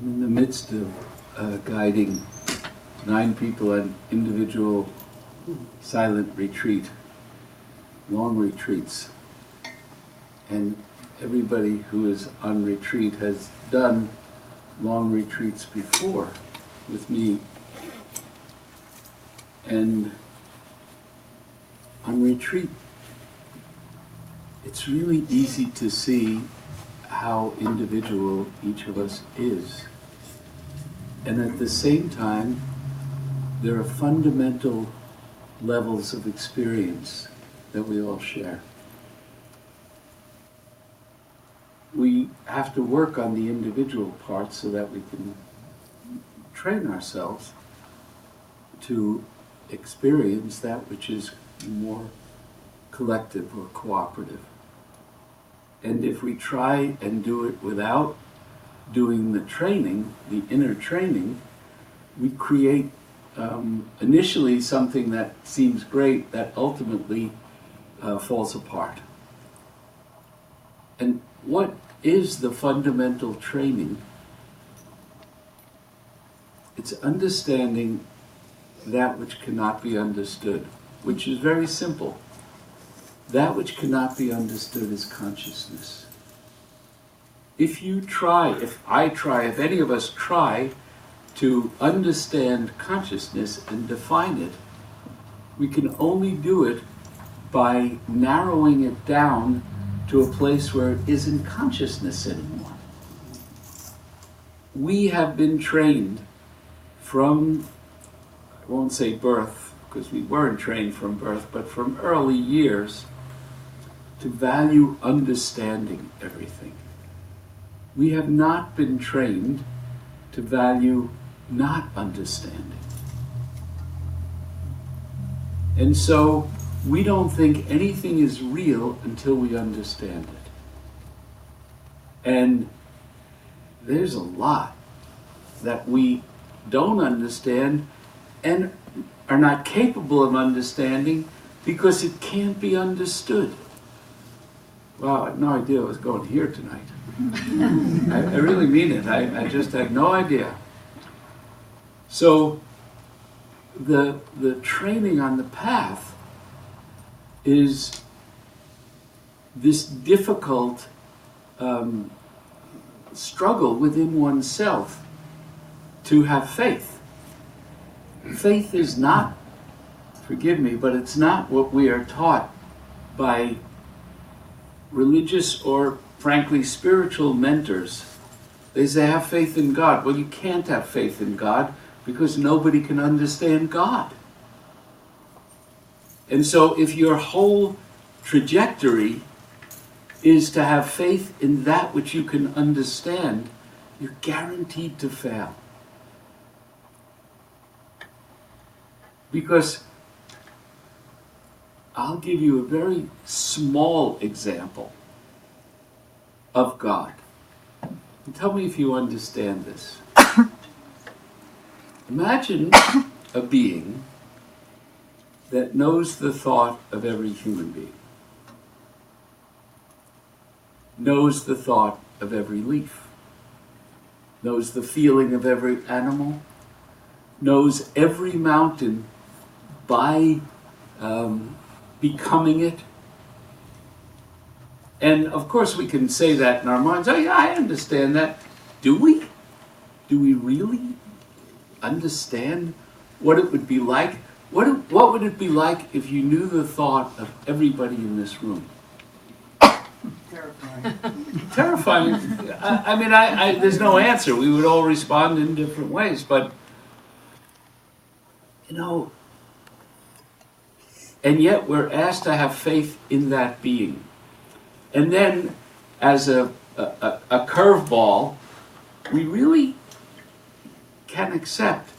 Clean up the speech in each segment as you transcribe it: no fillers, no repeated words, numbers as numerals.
I'm in the midst of guiding 9 people on individual silent retreat, long retreats. And everybody who is on retreat has done long retreats before with me. And on retreat, it's really easy to see how individual each of us is. And at the same time, there are fundamental levels of experience that we all share. We have to work on the individual parts so that we can train ourselves to experience that which is more collective or cooperative. And if we try and do it without doing the training, the inner training, we create initially something that seems great that ultimately falls apart. And what is the fundamental training? It's understanding that which cannot be understood, which is very simple. That which cannot be understood is consciousness. If any of us try to understand consciousness and define it, we can only do it by narrowing it down to a place where it isn't consciousness anymore. We have been trained from, I won't say birth, because we weren't trained from birth, but from early years, to value understanding everything. We have not been trained to value not understanding. And so we don't think anything is real until we understand it. And there's a lot that we don't understand and are not capable of understanding because it can't be understood. Wow, I had no idea I was going here tonight. I really mean it. I just had no idea. So the training on the path is this difficult struggle within oneself to have faith. Faith is not, forgive me, but it's not what we are taught by religious or, frankly, spiritual mentors. They say, have faith in God. Well, you can't have faith in God because nobody can understand God. And so if your whole trajectory is to have faith in that which you can understand, you're guaranteed to fail. Because I'll give you a very small example of God. And tell me if you understand this. Imagine a being that knows the thought of every human being, knows the thought of every leaf, knows the feeling of every animal, knows every mountain by becoming it. And of course we can say that in our minds, oh yeah, I understand that. Do we? Do we really understand what it would be like? What would it be like if you knew the thought of everybody in this room? Terrifying. Terrifying. I mean, there's no answer. We would all respond in different ways, but you know, and yet we're asked to have faith in that being. And then, as a curveball, we really can accept,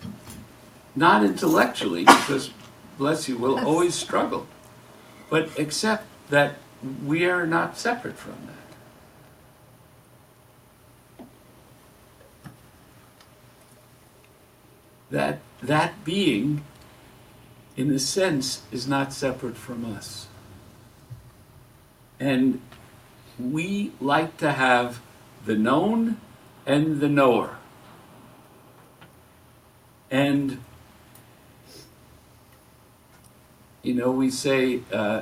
not intellectually, because, bless you, we'll always struggle, but accept that we are not separate from that. That being, in a sense, is not separate from us. And we like to have the known and the knower. And, you know, we say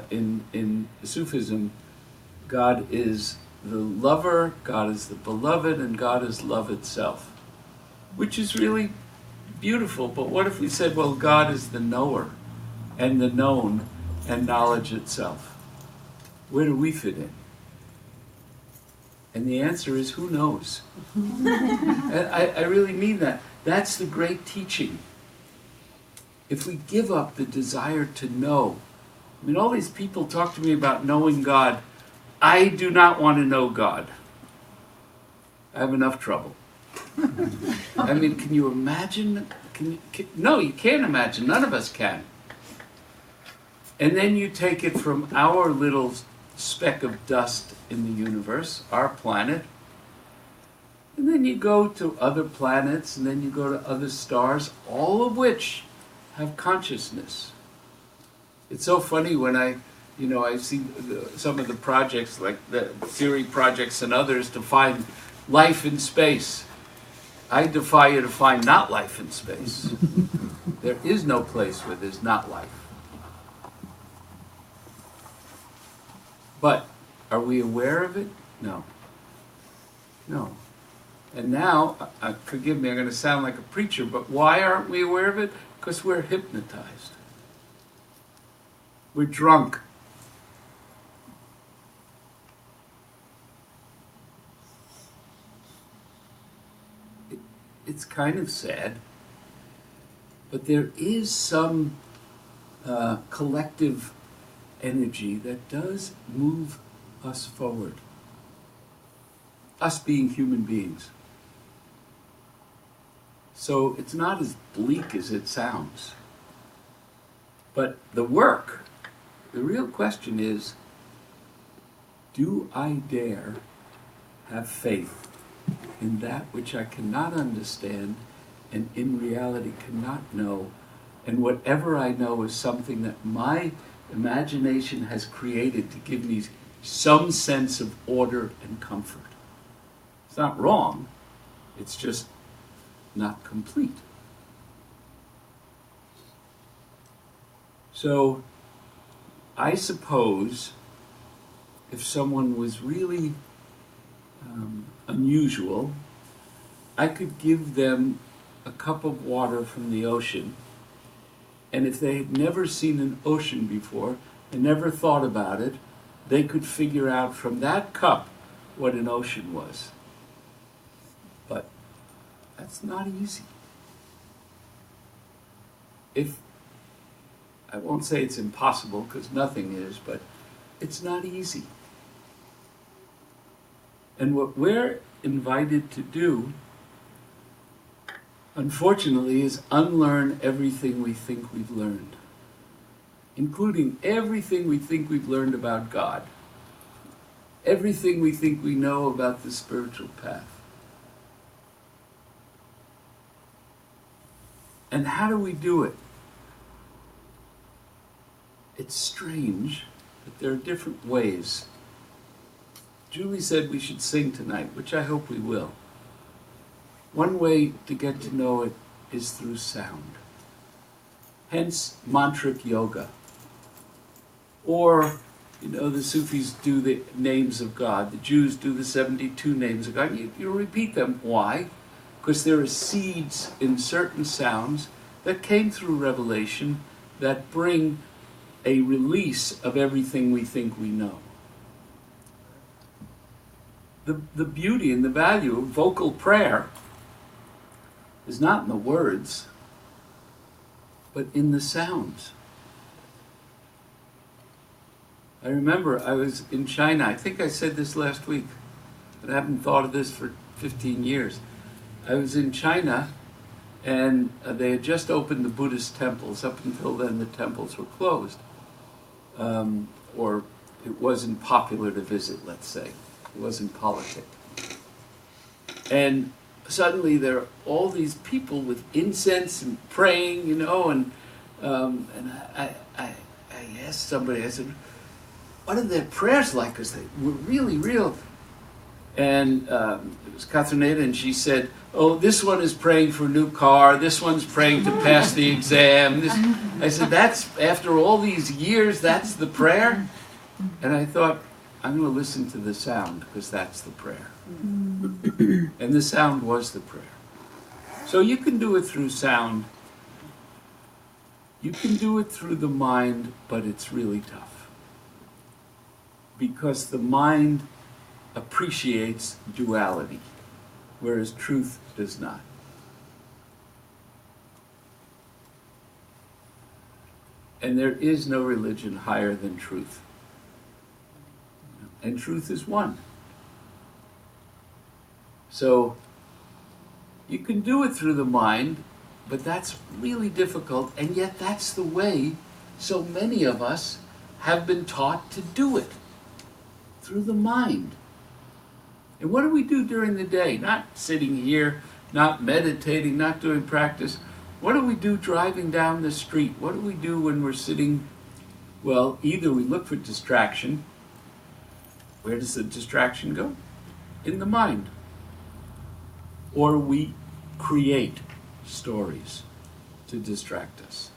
in Sufism, God is the lover, God is the beloved, and God is love itself, which is really beautiful. But what if we said, well, God is the knower and the known and knowledge itself? Where do we fit in? And the answer is, who knows? And I really mean that. That's the great teaching. If we give up the desire to know, I mean, all these people talk to me about knowing God. I do not want to know God. I have enough trouble. I mean, can you imagine? No, you can't imagine. None of us can. And then you take it from our little speck of dust in the universe, our planet, and then you go to other planets, and then you go to other stars, all of which have consciousness. It's so funny when I see some of the projects, like the Siri projects and others, to find life in space. I defy you to find not life in space. There is no place where there's not life. But are we aware of it? No. No. And now, forgive me, I'm going to sound like a preacher, but why aren't we aware of it? Because we're hypnotized. We're drunk. It's kind of sad, but there is some collective energy that does move us forward. Us being human beings. So it's not as bleak as it sounds. But the work, the real question is, do I dare have faith in that which I cannot understand and in reality cannot know, and whatever I know is something that my imagination has created to give me some sense of order and comfort. It's not wrong, it's just not complete. So, I suppose if someone was really unusual, I could give them a cup of water from the ocean, and if they had never seen an ocean before and never thought about it, they could figure out from that cup what an ocean was. But that's not easy. I won't say it's impossible, because nothing is, but it's not easy. And what we're invited to do, unfortunately, is unlearn everything we think we've learned, including everything we think we've learned about God, everything we think we know about the spiritual path. And how do we do it? It's strange, but there are different ways. Julie said we should sing tonight, which I hope we will. One way to get to know it is through sound. Hence, mantric yoga. Or, the Sufis do the names of God. The Jews do the 72 names of God. You repeat them. Why? Because there are seeds in certain sounds that came through revelation that bring a release of everything we think we know. The beauty and the value of vocal prayer is not in the words, but in the sounds. I remember I was in China. I think I said this last week, but I haven't thought of this for 15 years. I was in China, and they had just opened the Buddhist temples. Up until then, the temples were closed. Or it wasn't popular to visit, let's say. It wasn't politic. And suddenly there are all these people with incense and praying, and I asked somebody, I said, what are their prayers like? Because they were really real. And was Catherineda, and she said, "Oh, this one is praying for a new car, this one's praying to pass the exam." I said, "That's, after all these years, that's the prayer?" And I thought, I'm going to listen to the sound, because that's the prayer. And the sound was the prayer. So you can do it through sound. You can do it through the mind, but it's really tough. Because the mind appreciates duality, whereas truth does not. And there is no religion higher than truth. And truth is one. So you can do it through the mind, but that's really difficult, and yet that's the way so many of us have been taught to do it, through the mind. And what do we do during the day? Not sitting here, not meditating, not doing practice. What do we do driving down the street? What do we do when we're sitting? Well, either we look for distraction. Where does the distraction go? In the mind. Or we create stories to distract us.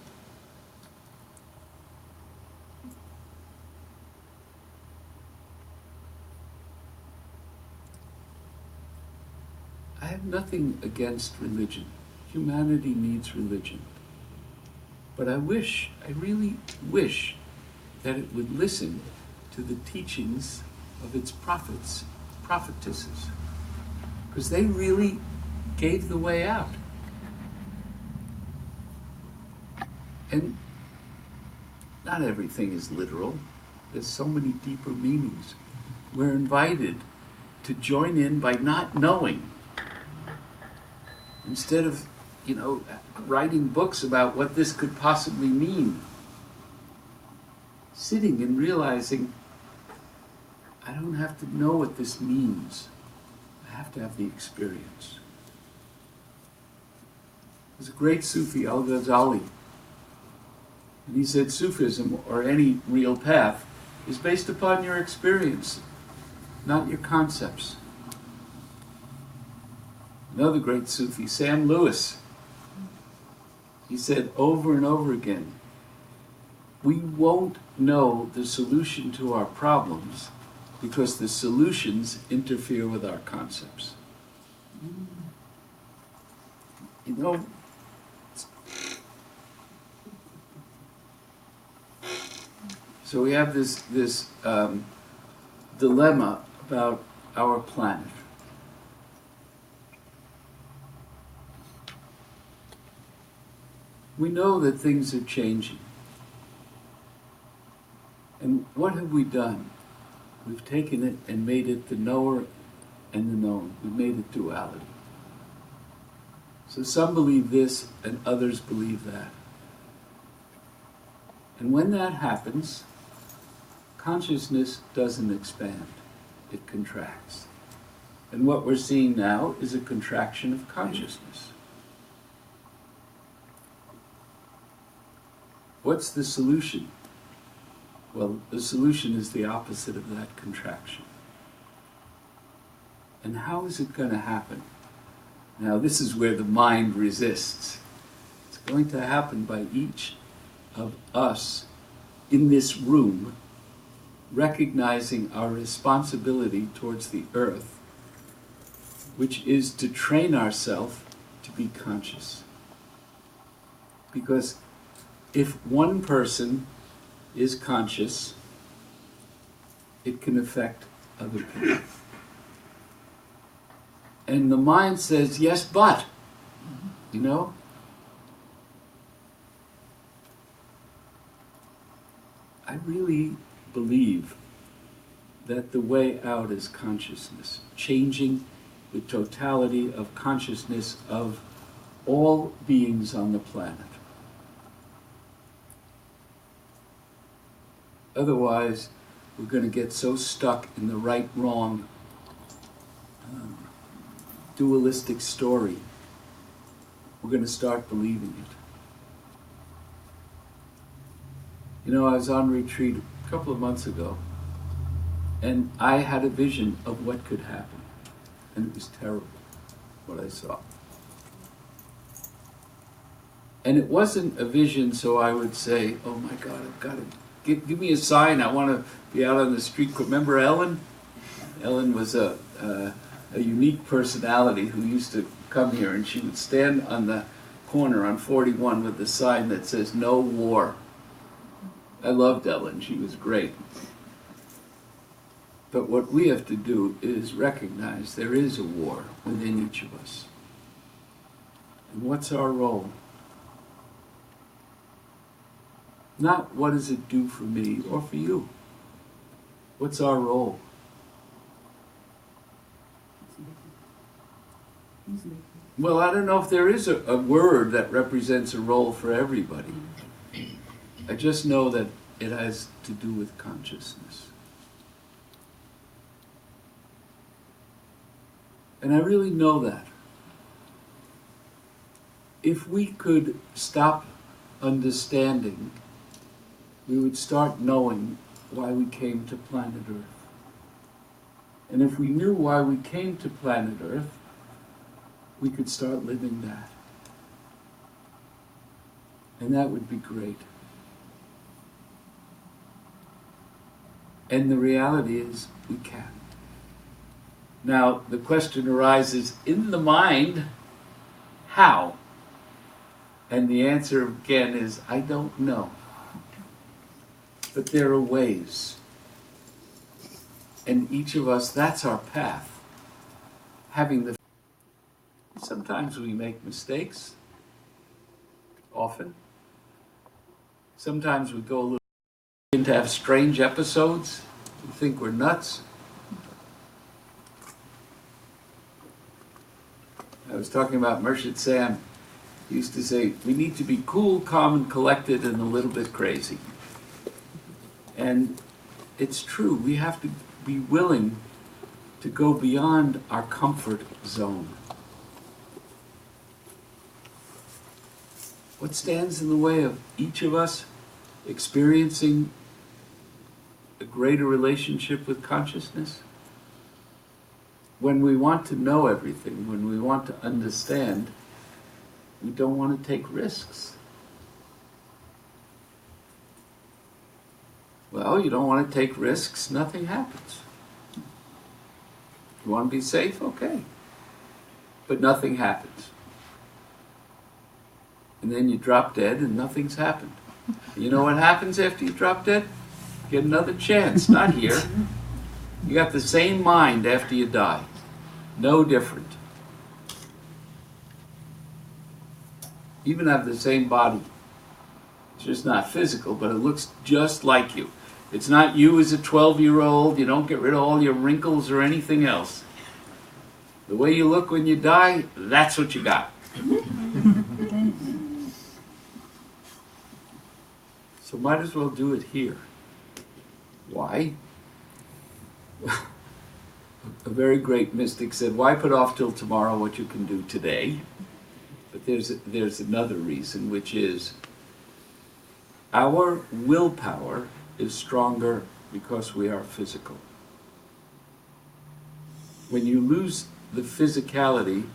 I have nothing against religion. Humanity needs religion. But I really wish that it would listen to the teachings of its prophets, prophetesses, because they really gave the way out. And not everything is literal. There's so many deeper meanings. We're invited to join in by not knowing. Instead of, writing books about what this could possibly mean, sitting and realizing, I don't have to know what this means. I have to have the experience. There's a great Sufi, Al-Ghazali, and he said Sufism, or any real path, is based upon your experience, not your concepts. Another great Sufi, Sam Lewis, he said over and over again, we won't know the solution to our problems because the solutions interfere with our concepts. So we have this dilemma about our planet. We know that things are changing. And what have we done? We've taken it and made it the knower and the known. We've made it duality. So some believe this and others believe that. And when that happens, consciousness doesn't expand. It contracts. And what we're seeing now is a contraction of consciousness. What's the solution? Well, the solution is the opposite of that contraction. And how is it going to happen? Now, this is where the mind resists. It's going to happen by each of us in this room recognizing our responsibility towards the earth, which is to train ourselves to be conscious. Because if one person is conscious, it can affect other people. And the mind says, yes, but, I really believe that the way out is consciousness, changing the totality of consciousness of all beings on the planet. Otherwise, we're going to get so stuck in the right-wrong dualistic story, we're going to start believing it. I was on retreat a couple of months ago, and I had a vision of what could happen. And it was terrible, what I saw. And it wasn't a vision, so I would say, oh my God, I've got to, give me a sign, I want to be out on the street. Remember Ellen? Ellen was a unique personality who used to come here, and she would stand on the corner on 41 with the sign that says, no war. I loved Ellen, she was great. But what we have to do is recognize there is a war within each of us. And what's our role? Not what does it do for me or for you. What's our role? Well, I don't know if there is a word that represents a role for everybody. I just know that it has to do with consciousness. And I really know that. If we could stop understanding, we would start knowing why we came to planet Earth. And if we knew why we came to planet Earth, we could start living that. And that would be great. And the reality is, we can. Now, the question arises, in the mind, how? And the answer, again, is, I don't know. But there are ways. And each of us, that's our path. Sometimes we make mistakes. Often. Sometimes we go a little into have strange episodes. We think we're nuts. I was talking about Murshid Sam. He used to say, we need to be cool, calm, and collected, and a little bit crazy. And it's true. We have to be willing to go beyond our comfort zone. What stands in the way of each of us experiencing a greater relationship with consciousness? When we want to know everything, when we want to understand, we don't want to take risks. Well, you don't want to take risks, nothing happens. You want to be safe? Okay. But nothing happens. And then you drop dead and nothing's happened. You know what happens after you drop dead? You get another chance, not here. You got the same mind after you die. No different. Even have the same body. It's just not physical, but it looks just like you. It's not you as a 12-year-old. You don't get rid of all your wrinkles or anything else. The way you look when you die, that's what you got. So might as well do it here. Why? A very great mystic said, why put off till tomorrow what you can do today? But there's another reason, which is our willpower is stronger because we are physical. When you lose the physicality,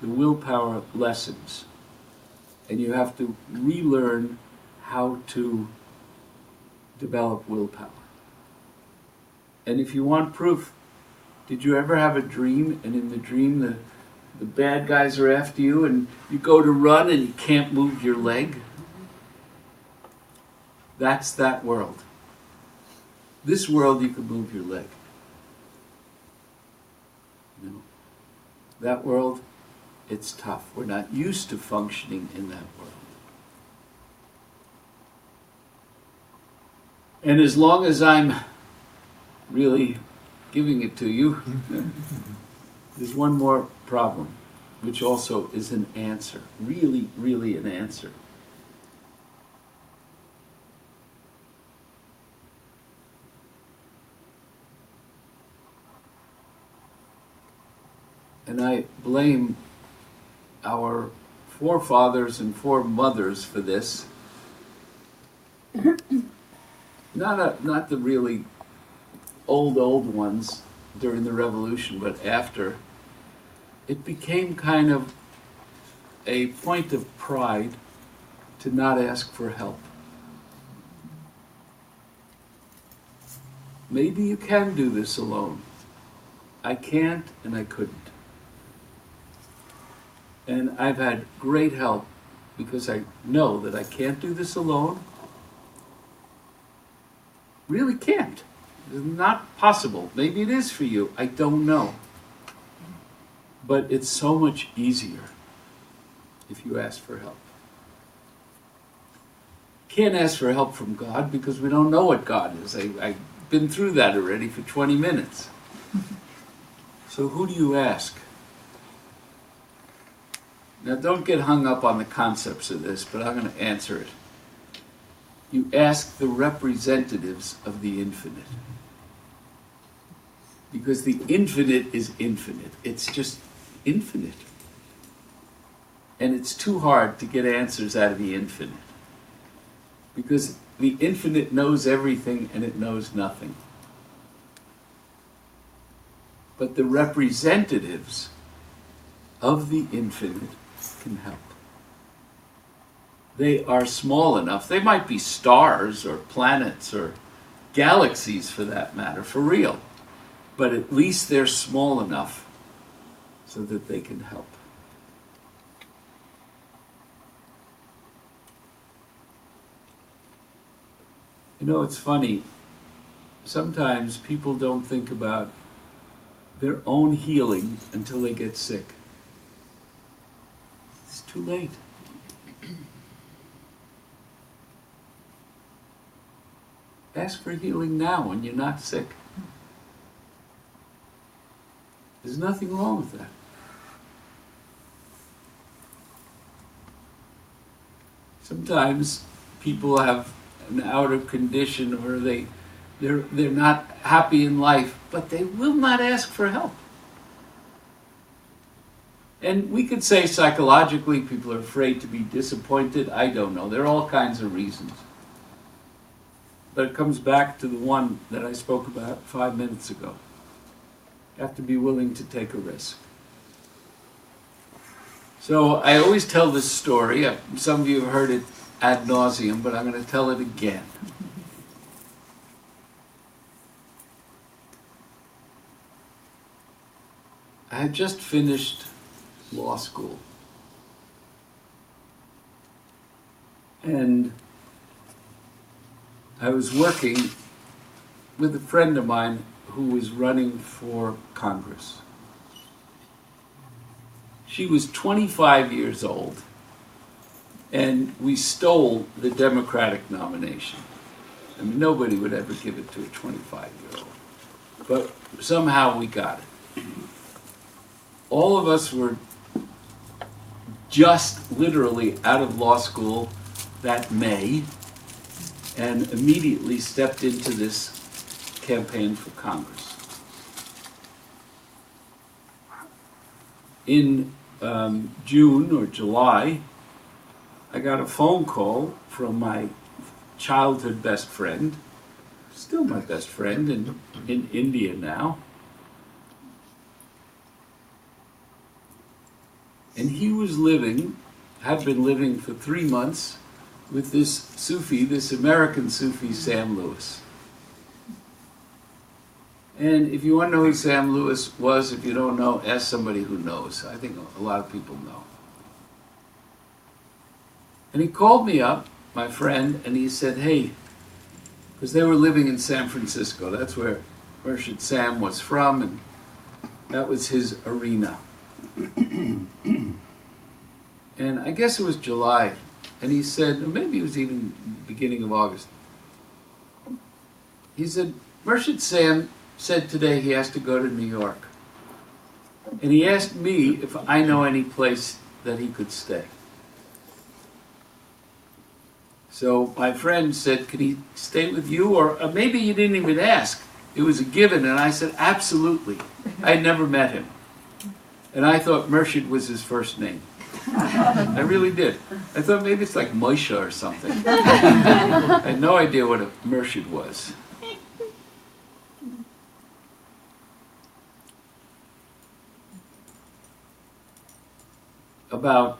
the willpower lessens. And you have to relearn how to develop willpower. And if you want proof, did you ever have a dream, and in the dream the bad guys are after you, and you go to run and you can't move your leg? That's that world. This world, you can move your leg. No. That world, it's tough. We're not used to functioning in that world. And as long as I'm really giving it to you, there's one more problem, which also is an answer. Really, really an answer. And I blame our forefathers and foremothers for this. Not the really old ones during the revolution, but after, it became kind of a point of pride to not ask for help. Maybe you can do this alone. I can't and I couldn't. And I've had great help because I know that I can't do this alone. Really can't. It's not possible. Maybe it is for you. I don't know. But it's so much easier if you ask for help. Can't ask for help from God because we don't know what God is. I've been through that already for 20 minutes. So who do you ask? Now don't get hung up on the concepts of this, but I'm going to answer it. You ask the representatives of the infinite. Because the infinite is infinite. It's just infinite. And it's too hard to get answers out of the infinite. Because the infinite knows everything and it knows nothing. But the representatives of the infinite can help. They are small enough. They might be stars or planets or galaxies for that matter, for real. But at least they're small enough so that they can help. You know, it's funny. Sometimes people don't think about their own healing until they get sick. It's too late. Ask for healing now when you're not sick. There's nothing wrong with that. Sometimes people have an outer condition or they're not happy in life, but they will not ask for help. And we could say psychologically people are afraid to be disappointed. I don't know. There are all kinds of reasons. But it comes back to the one that I spoke about 5 minutes ago. You have to be willing to take a risk. So I always tell this story. Some of you have heard it ad nauseum, but I'm going to tell it again. I had just finished law school. And I was working with a friend of mine who was running for Congress. She was 25 years old, and we stole the Democratic nomination. I mean, nobody would ever give it to a 25-year-old. But somehow we got it. All of us were just literally out of law school that May, and immediately stepped into this campaign for Congress. In June or July, I got a phone call from my childhood best friend, still my best friend in India now. And he was had been living for 3 months with this Sufi, this American Sufi, Sam Lewis. And if you want to know who Sam Lewis was, if you don't know, ask somebody who knows. I think a lot of people know. And he called me up, my friend, and he said, hey, because they were living in San Francisco. That's where Murshid Sam was from, and that was his arena. And I guess it was July. And he said, or maybe it was even beginning of August. He said, Murshid Sam said today he has to go to New York. And he asked me if I know any place that he could stay. So my friend said, could he stay with you? Or maybe you didn't even ask. It was a given. And I said, absolutely. I had never met him. And I thought Murshid was his first name. I really did. I thought maybe it's like Moshe or something. I had no idea what a Murshid was. about,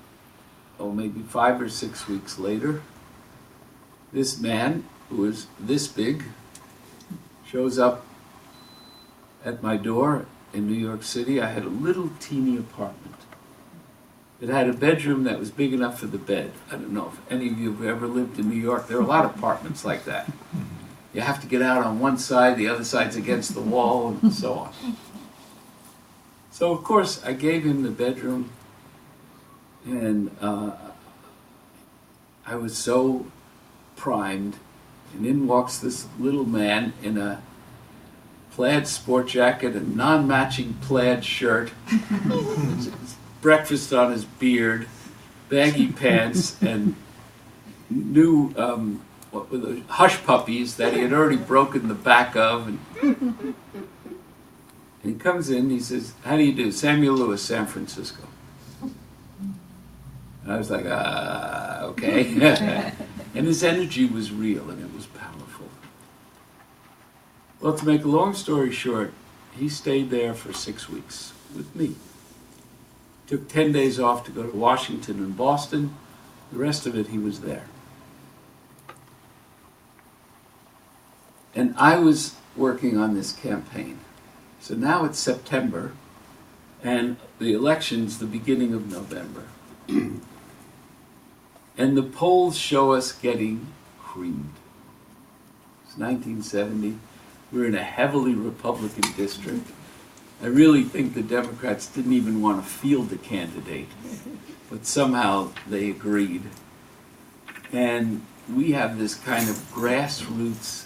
maybe 5 or 6 weeks later, this man, who was this big, shows up at my door in New York City. I had a little teeny apartment. It had a bedroom that was big enough for the bed. I don't know if any of you have ever lived in New York. There are a lot of apartments like that. You have to get out on one side, the other side's against the wall, and so on. So, of course, I gave him the bedroom, and I was so primed, and in walks this little man in a plaid sport jacket, a non-matching plaid shirt, breakfast on his beard, baggy pants, and new what were the hush puppies that he had already broken the back of. And he comes in, he says, "How do you do? Samuel Lewis, San Francisco." And I was like, okay. And his energy was real, and it was powerful. Well, to make a long story short, he stayed there for 6 weeks with me. Took 10 days off to go to Washington and Boston. The rest of it, he was there. And I was working on this campaign. So now it's September, and the election's the beginning of November. And the polls show us getting creamed. It's 1970. We're in a heavily Republican district. I really think the Democrats didn't even want to field a candidate, but somehow they agreed. And we have this kind of grassroots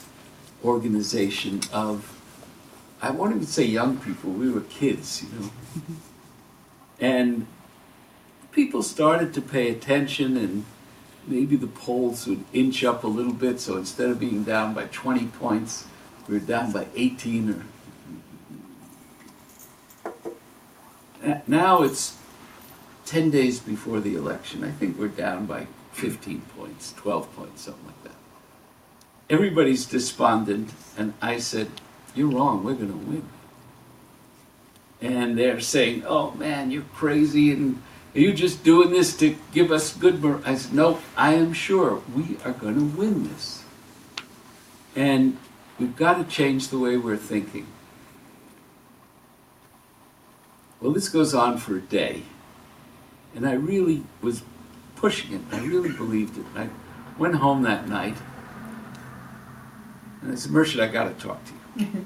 organization of, I won't even say young people, we were kids, you know. And people started to pay attention, and maybe the polls would inch up a little bit, so instead of being down by 20 points, we were down by 18 or... Now it's 10 days before the election. I think we're down by 15 points, 12 points, something like that. Everybody's despondent, and I said, "You're wrong, we're going to win." And they're saying, "Oh man, you're crazy, and are you just doing this to give us good..." I said, "No, I am sure we are going to win this. And we've got to change the way we're thinking." Well, this goes on for a day, and I really was pushing it. I really believed it. I went home that night, and I said, "Murshid, I got to talk to you."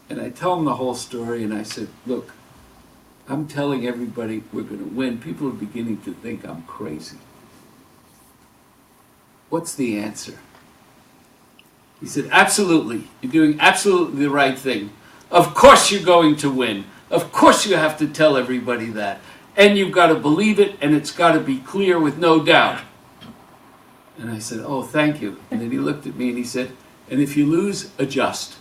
And I tell him the whole story, and I said, "Look, I'm telling everybody we're going to win. People are beginning to think I'm crazy. What's the answer?" He said, "Absolutely. You're doing absolutely the right thing. Of course you're going to win. Of course you have to tell everybody that. And you've got to believe it, and it's got to be clear with no doubt." And I said, "Oh, thank you." And then he looked at me and he said, "And if you lose, adjust."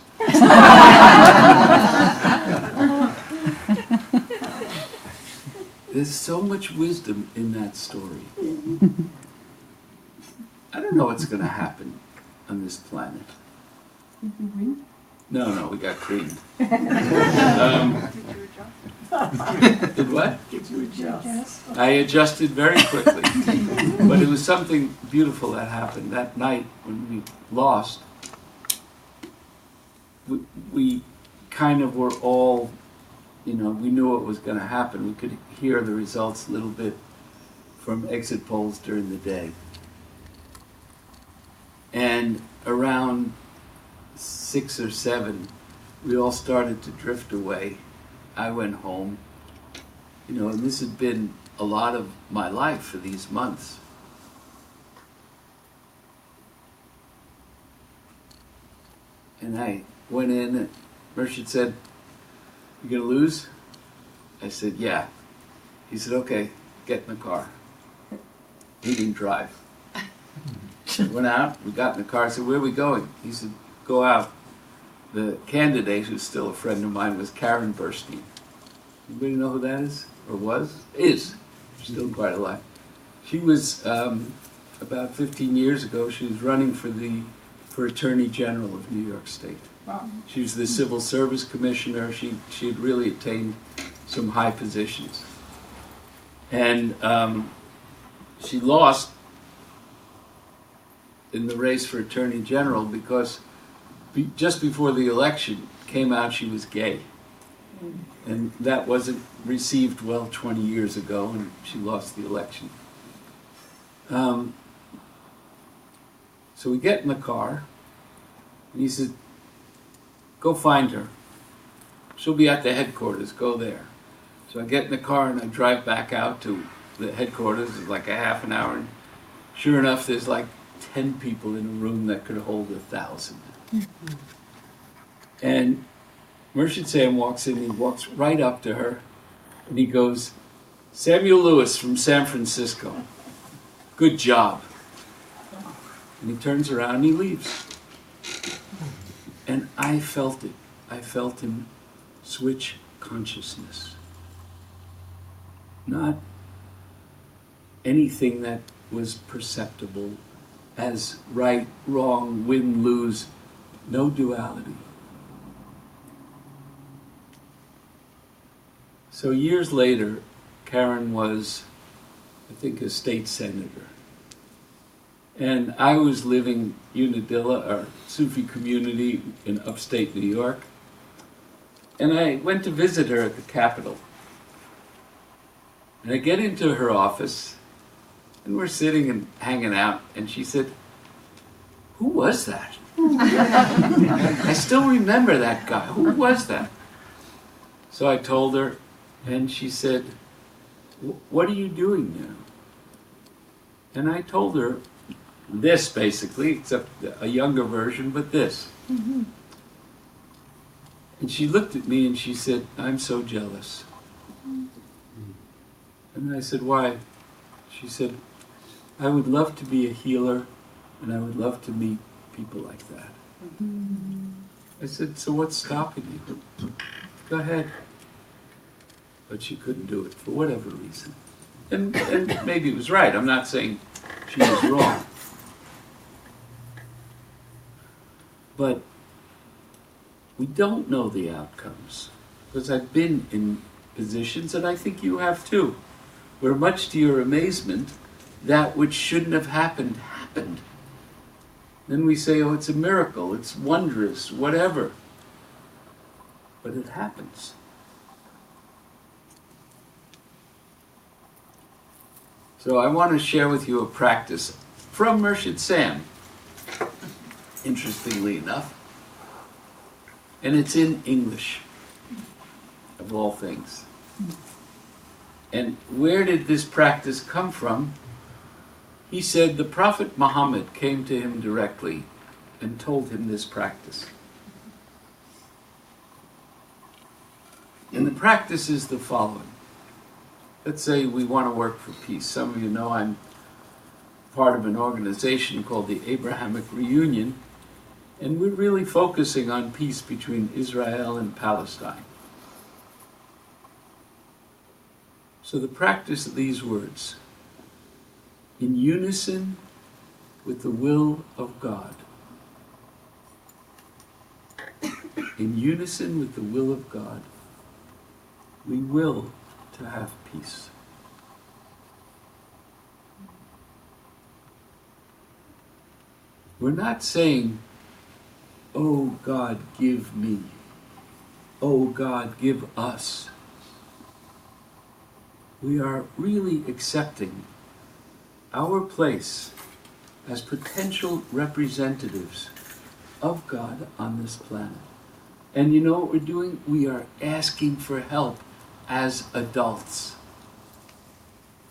There's so much wisdom in that story. I don't know what's going to happen on this planet. No, we got creamed. Did what? Did you adjust? I adjusted very quickly. But it was something beautiful that happened that night when we lost. We kind of were all, we knew what was going to happen. We could hear the results a little bit from exit polls during the day. And around 6 or 7, we all started to drift away. I went home, and this had been a lot of my life for these months. And I went in, and Murshid said, "You gonna lose?" I said, "Yeah." He said, "Okay, get in the car." He didn't drive. We went out, we got in the car, I said, "Where are we going?" He said, "Go out." The candidate, who's still a friend of mine, was Karen Burstein. Anybody know who that is? Or was? Is. Still quite alive. She was, about 15 years ago, she was running for Attorney General of New York State. Wow. She was the Civil Service Commissioner. She had really attained some high positions. And she lost in the race for Attorney General because just before the election came out she was gay. And that wasn't received well 20 years ago, and she lost the election. So we get in the car, and he said, go find her. She'll be at the headquarters, go there. So I get in the car and I drive back out to the headquarters. It's like a half an hour, and sure enough, there's like 10 people in a room that could hold 1,000. And Murshid Sam walks in, he walks right up to her, and he goes, Samuel Lewis from San Francisco, good job. And he turns around and he leaves. And I felt it. I felt him switch consciousness. Not anything that was perceptible as right, wrong, win, lose, no duality. So years later, Karen was, I think, a state senator. And I was living Unadilla, our Sufi community in upstate New York. And I went to visit her at the Capitol. And I get into her office, and we're sitting and hanging out, and she said, who was that? I still remember that guy. Who was that? So I told her, and she said, what are you doing now? And I told her this, basically, except a younger version, but this. Mm-hmm. And she looked at me and she said, I'm so jealous. Mm-hmm. And I said, why? She said, I would love to be a healer, and I would love to meet people like that. Mm-hmm. I said, so what's stopping you? Go ahead. But she couldn't do it for whatever reason. And maybe it was right. I'm not saying she was wrong. But we don't know the outcomes. Because I've been in positions, and I think you have too, where much to your amazement, that which shouldn't have happened, happened. Then we say, oh, it's a miracle, it's wondrous, whatever. But it happens. So I want to share with you a practice from Murshid Sam, interestingly enough. And it's in English, of all things. And where did this practice come from? He said the Prophet Muhammad came to him directly and told him this practice. And the practice is the following. Let's say we want to work for peace. Some of you know I'm part of an organization called the Abrahamic Reunion, and we're really focusing on peace between Israel and Palestine. So the practice of these words, in unison with the will of God. In unison with the will of God, we will to have peace. We're not saying, oh God, give me. Oh God, give us. We are really accepting our place as potential representatives of God on this planet. And you know what we're doing? We are asking for help as adults.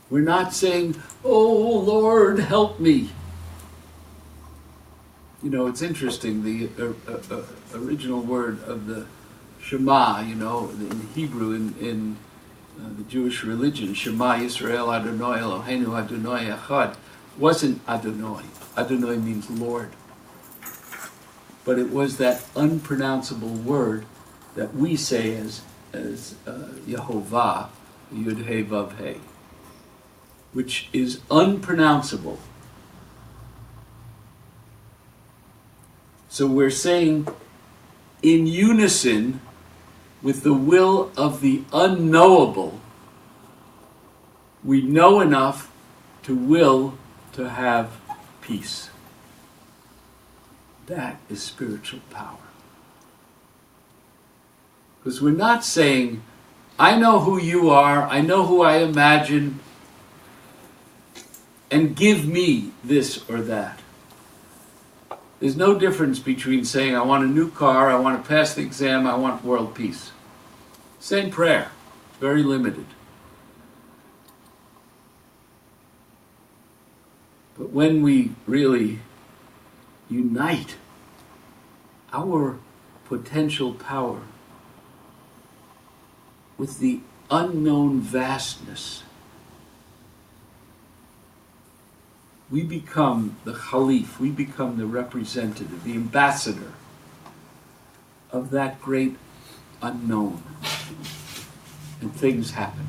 We're not saying, oh Lord, help me. You know, it's interesting, the original word of the Shema, you know, in Hebrew, in the Jewish religion, Shema Yisrael Adonai Eloheinu Adonai Echad, wasn't Adonai. Adonai means Lord. But it was that unpronounceable word that we say as Yehovah, Yud He Vav He, which is unpronounceable. So we're saying in unison with the will of the unknowable, we know enough to will to have peace. That is spiritual power. Because we're not saying, I know who you are, I know who I imagine, and give me this or that. There's no difference between saying, I want a new car, I want to pass the exam, I want world peace. Same prayer, very limited. But when we really unite our potential power with the unknown vastness, we become the Khalif, we become the representative, the ambassador of that great unknown. And things happen.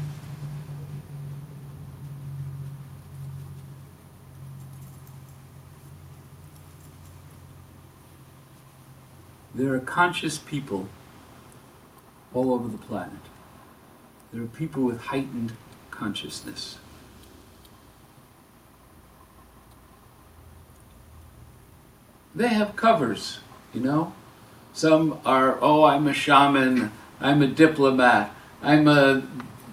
There are conscious people all over the planet. There are people with heightened consciousness. They have covers, you know. Some are, oh, I'm a shaman, I'm a diplomat, I'm a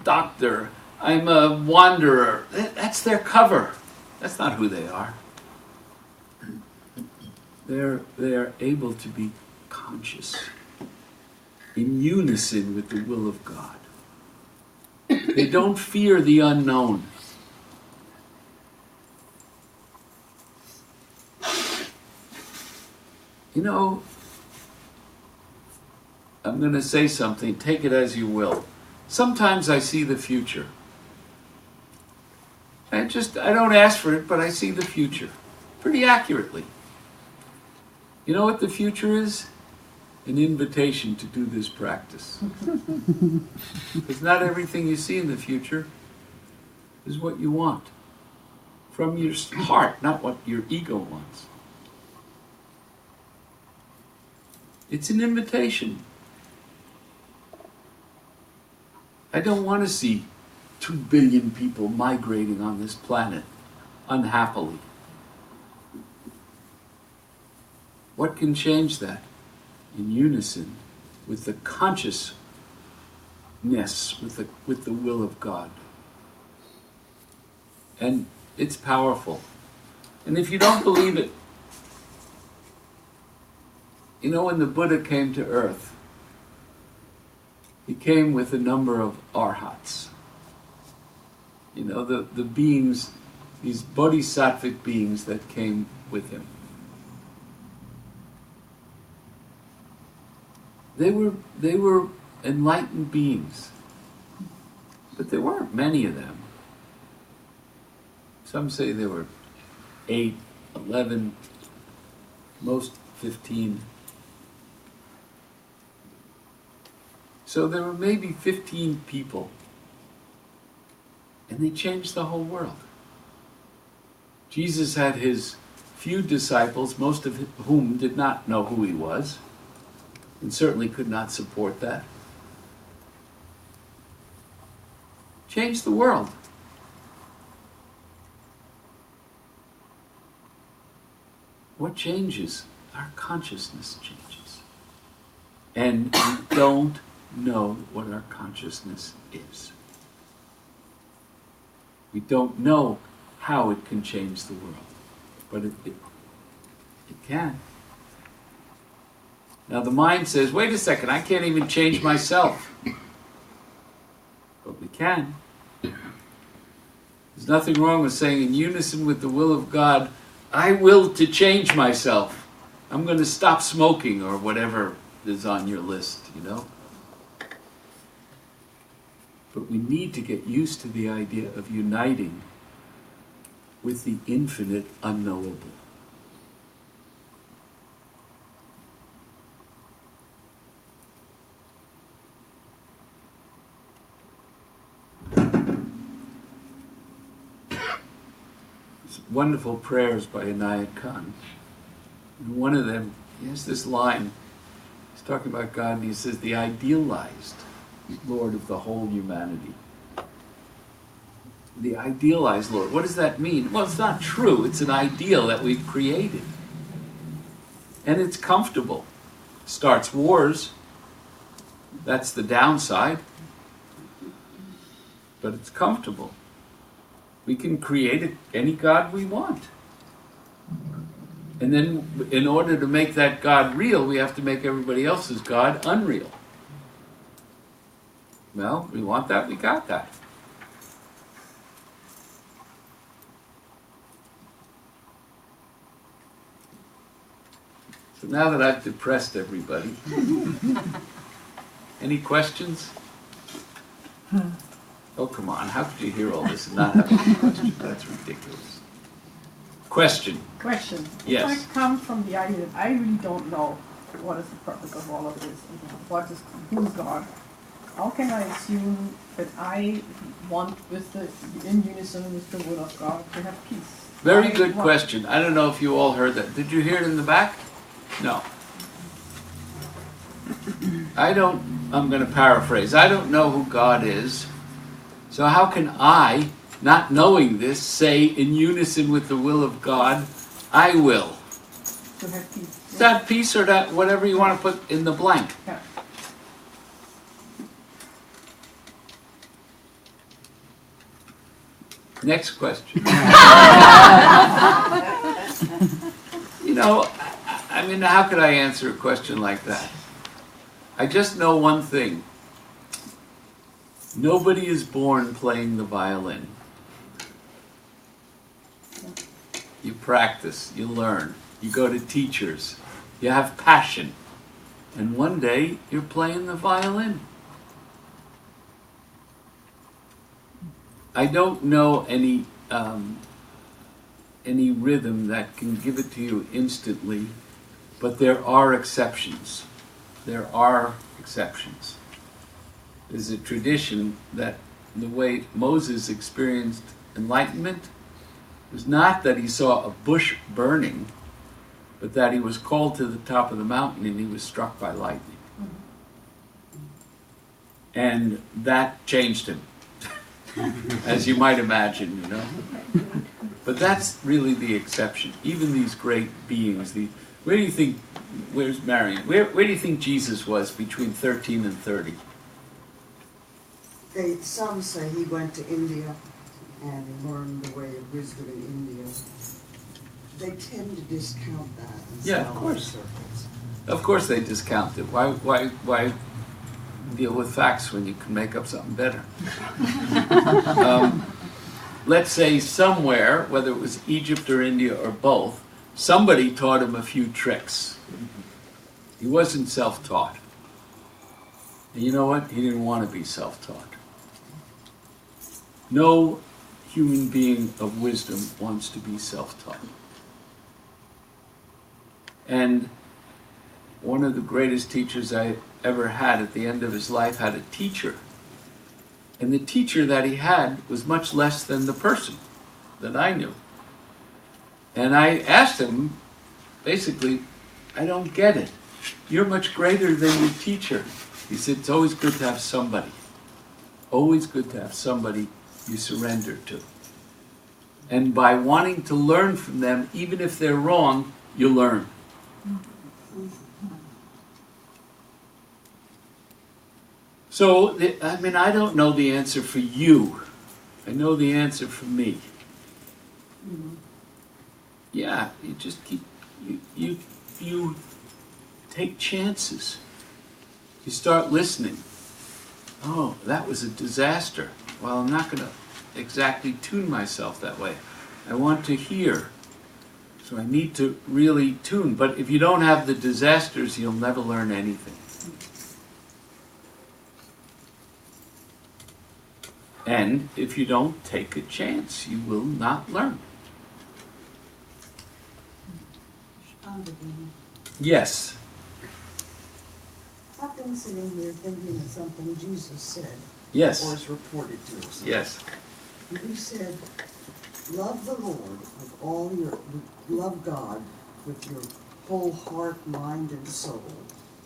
doctor, I'm a wanderer. That's their cover. That's not who they are. They're able to be conscious, in unison with the will of God. They don't fear the unknown. You know, I'm going to say something, take it as you will. Sometimes I see the future. I don't ask for it, but I see the future pretty accurately. You know what the future is? An invitation to do this practice. Because not everything you see in the future is what you want. From your heart, not what your ego wants. It's an invitation. I don't want to see 2 billion people migrating on this planet unhappily. What can change that? In unison with the consciousness, with the will of God. And it's powerful. And if you don't believe it, you know, when the Buddha came to earth, he came with a number of arhats. You know, the beings, these bodhisattvic beings that came with him. They were enlightened beings, but there weren't many of them. Some say there were 8, 11, most 15. So there were maybe 15 people, and they changed the whole world. Jesus had his few disciples, most of whom did not know who he was, and certainly could not support that. Changed the world. What changes? Our consciousness changes. And we don't know what our consciousness is. We don't know how it can change the world, but it can. Now the mind says, wait a second, I can't even change myself. But we can. There's nothing wrong with saying, in unison with the will of God, I will to change myself. I'm going to stop smoking, or whatever is on your list, you know. But we need to get used to the idea of uniting with the infinite unknowable. Wonderful prayers by Inayat Khan. And one of them, he has this line, he He's talking about God, and he says the idealized Lord of the whole humanity. The idealized Lord. What does that mean? Well, it's not true. It's an ideal that we've created. And it's comfortable. Starts wars. That's the downside. But it's comfortable. We can create any God we want. And then in order to make that God real, we have to make everybody else's God unreal. Well, we want that, we got that. So now that I've depressed everybody, any questions? Oh, come on, how could you hear all this and not have any questions? That's ridiculous. Question. Question. Yes. If I come from the idea that I really don't know what is the purpose of all of this, and who's God, how can I assume that I want, in unison with the will of God, to have peace? Very good question. I don't know if you all heard that. Did you hear it in the back? No. I'm going to paraphrase. I don't know who God is. So how can I, not knowing this, say in unison with the will of God, I will? To have peace. Yeah. That peace or that whatever you want to put in the blank. Yeah. Next question. You know, I mean, how could I answer a question like that? I just know one thing. Nobody is born playing the violin. You practice, you learn, you go to teachers, you have passion, and one day you're playing the violin. I don't know any rhythm that can give it to you instantly, but there are exceptions. There are exceptions. There's a tradition that the way Moses experienced enlightenment was not that he saw a bush burning, but that he was called to the top of the mountain and he was struck by lightning. And that changed him, as you might imagine, you know. But that's really the exception. Even these great beings, where do you think, where's Marion? Where do you think Jesus was between 13 and 30? Some say he went to India and learned the way of wisdom in India. They tend to discount that. Yeah, of course. Of course they discount it. Why deal with facts when you can make up something better? Let's say somewhere, whether it was Egypt or India or both, somebody taught him a few tricks. He wasn't self-taught. And you know what? He didn't want to be self-taught. No human being of wisdom wants to be self-taught. And one of the greatest teachers I ever had at the end of his life had a teacher. And the teacher that he had was much less than the person that I knew. And I asked him, basically, I don't get it. You're much greater than your teacher. He said, it's always good to have somebody. Always good to have somebody you surrender to. And by wanting to learn from them, even if they're wrong, you learn. So, I mean, I don't know the answer for you. I know the answer for me. Yeah, you just keep, you take chances. You start listening. Oh, that was a disaster. Well, I'm not going to exactly tune myself that way. I want to hear. So I need to really tune. But if you don't have the disasters, you'll never learn anything. And if you don't take a chance, you will not learn. Yes. I've been sitting here thinking of something Jesus said. Yes. Or is reported to us. Yes. He said, love the Lord love God with your whole heart, mind, and soul,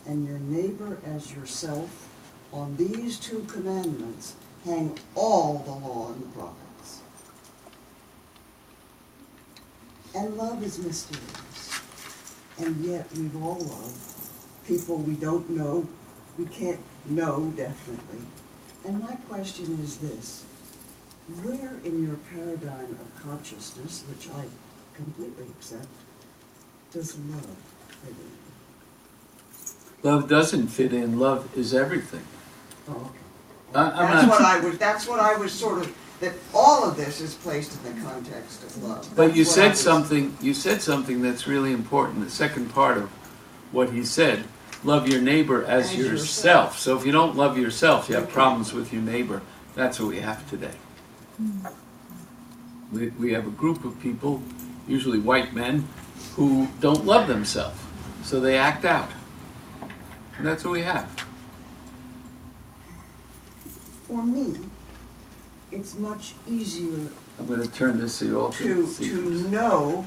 and your neighbor as yourself, on these two commandments hang all the law and the prophets. And love is mysterious. And yet we've all loved people we don't know, we can't know definitely. And my question is this: where in your paradigm of consciousness, which I completely accept, does love fit in? Love doesn't fit in. Love is everything. Oh, okay. That's what I was sort of, that all of this is placed in the context of love. But you said something. You said something that's really important. The second part of what he said: love your neighbor as yourself. So if you don't love yourself, you have problems with your neighbor. That's what we have today. We have a group of people, usually white men, who don't love themselves, so they act out. And that's what we have. For me, it's much easier I'm going to turn this so you all can see. to know.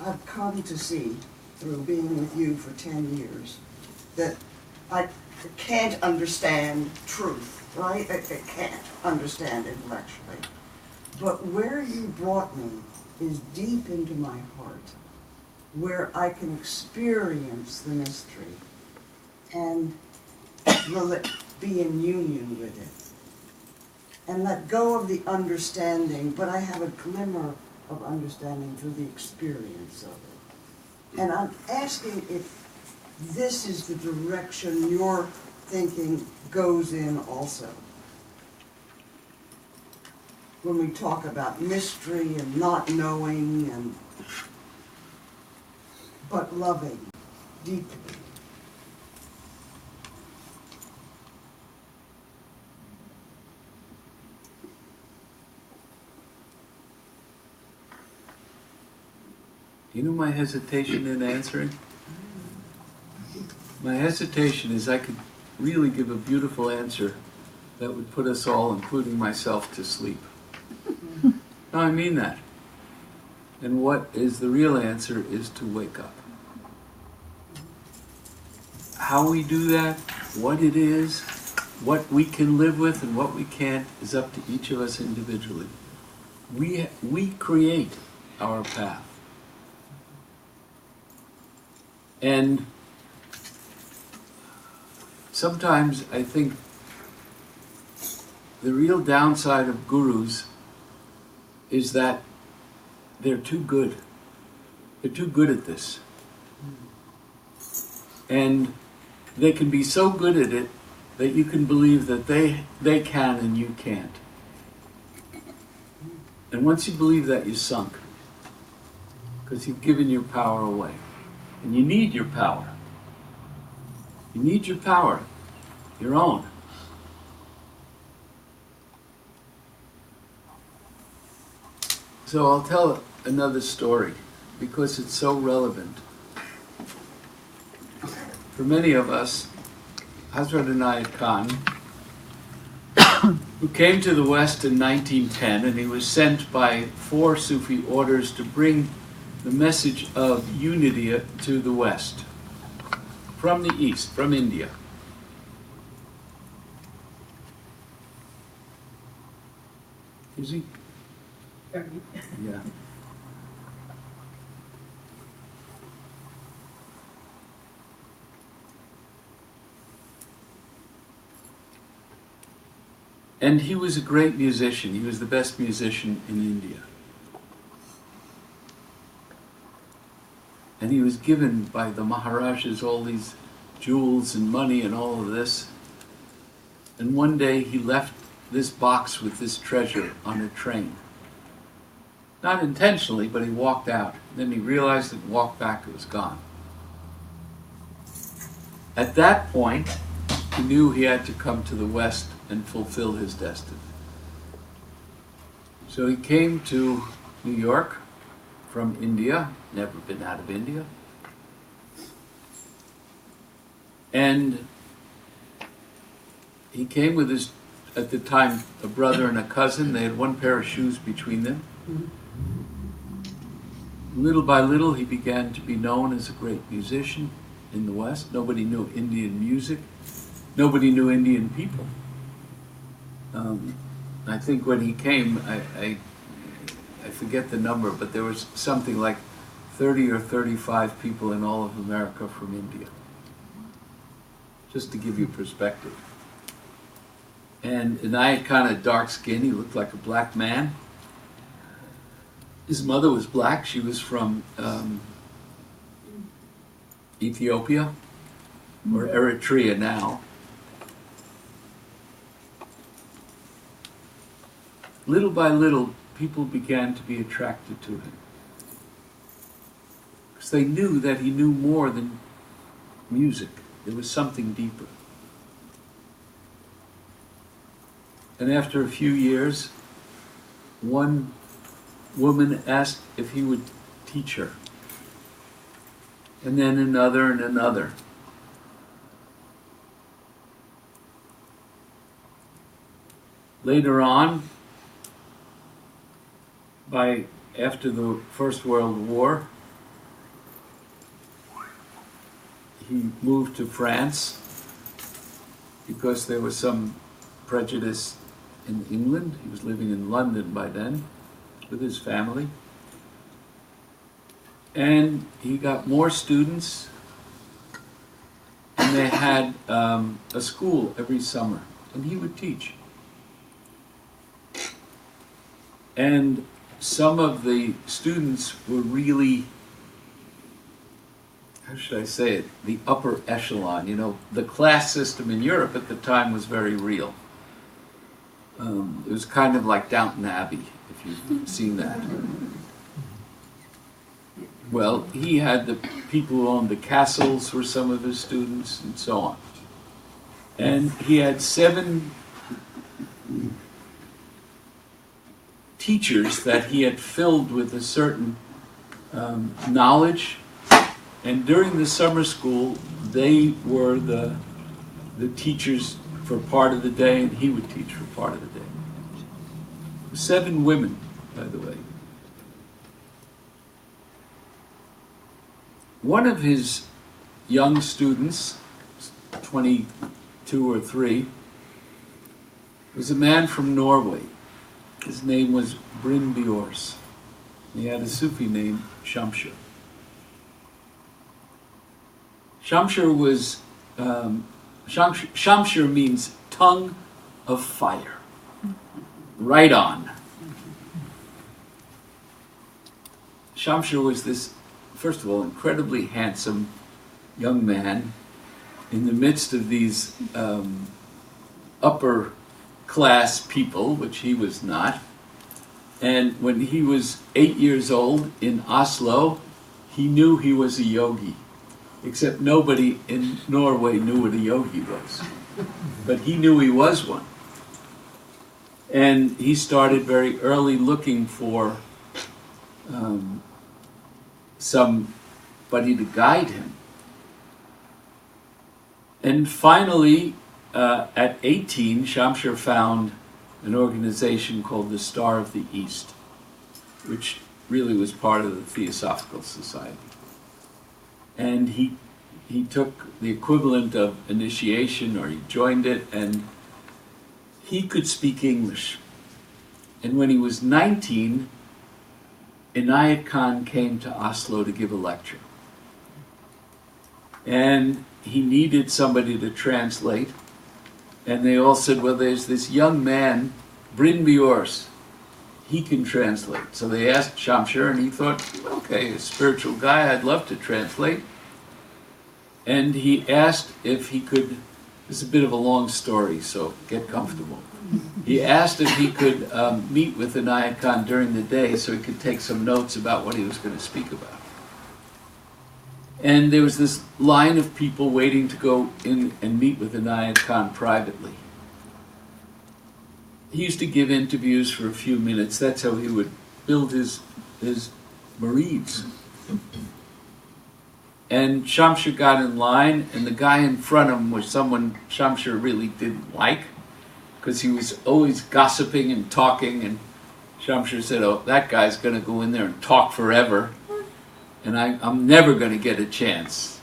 I've come to see, through being with you for 10 years, that I can't understand truth, right? I can't understand intellectually. But where you brought me is deep into my heart, where I can experience the mystery and be in union with it. And let go of the understanding, but I have a glimmer of understanding through the experience of it. And I'm asking if this is the direction your thinking goes in also. When we talk about mystery and not knowing, but loving deeply. You know my hesitation in answering? My hesitation is I could really give a beautiful answer that would put us all, including myself, to sleep. No, I mean that. And what is the real answer is to wake up. How we do that, what it is, what we can live with and what we can't, is up to each of us individually. We create our path. And sometimes I think the real downside of gurus is that they're too good. They're too good at this. And they can be so good at it that you can believe that they can and you can't. And once you believe that, you're sunk. Because you've given your power away. And you need your power. You need your power, your own. So I'll tell another story because it's so relevant. For many of us, Hazrat Inayat Khan, who came to the West in 1910, and he was sent by 4 Sufi orders to bring the message of unity to the West, from the East, from India. Is he? Yeah. And he was a great musician. He was the best musician in India. And he was given by the Maharajas all these jewels and money and all of this. And one day he left this box with this treasure on a train. Not intentionally, but he walked out. Then he realized and walked back, it was gone. At that point, he knew he had to come to the West and fulfill his destiny. So he came to New York from India, never been out of India. And he came with his, at the time, a brother and a cousin. They had one pair of shoes between them. Little by little, he began to be known as a great musician. in the West. Nobody knew Indian music. Nobody knew Indian people. I think when he came, I forget the number, but there was something like 30 or 35 people in all of America from India. Just to give you perspective. And Inayat Khan had dark skin. He looked like a black man. His mother was black. She was from Ethiopia, or Eritrea now. Little by little, people began to be attracted to him. Because they knew that he knew more than music. There was something deeper. And after a few years, one woman asked if he would teach her. And then another and another. Later on, after the First World War, he moved to France because there was some prejudice in England. He was living in London by then with his family. And he got more students, and they had a school every summer, and he would teach. And some of the students were really, how should I say it, the upper echelon. You know, the class system in Europe at the time was very real. It was kind of like Downton Abbey, if you've seen that. Well, he had the people who owned the castles were some of his students, and so on. And he had 7 teachers that he had filled with a certain knowledge, and during the summer school, they were the teachers for part of the day, and he would teach for part of the day. 7 women, by the way. One of his young students, 22 or 3, was a man from Norway. His name was Bryn Bjors. He had a Sufi name, Shamshur. Shamshur was, Shamshur means tongue of fire. Right on. Shamshur was this, first of all, incredibly handsome young man in the midst of these upper class people, which he was not. And when he was 8 years old in Oslo, he knew he was a yogi, except nobody in Norway knew what a yogi was. But he knew he was one. And he started very early looking for somebody to guide him. And finally, at 18, Shamshur found an organization called the Star of the East, which really was part of the Theosophical Society. And he took the equivalent of initiation, or he joined it, and he could speak English. And when he was 19, Inayat Khan came to Oslo to give a lecture. And he needed somebody to translate. And they all said, well, there's this young man, Bryn Bjors. He can translate. So they asked Shamshur, and he thought, okay, a spiritual guy, I'd love to translate. And he asked if he could, this is a bit of a long story, so get comfortable. He asked if he could meet with Inayat Khan during the day so he could take some notes about what he was going to speak about. And there was this line of people waiting to go in and meet with Inayat Khan privately. He used to give interviews for a few minutes. That's how he would build his murids. And Shamshur got in line, and the guy in front of him was someone Shamshur really didn't like, because he was always gossiping and talking, and Shamshur said, oh, that guy's going to go in there and talk forever, and I'm never going to get a chance.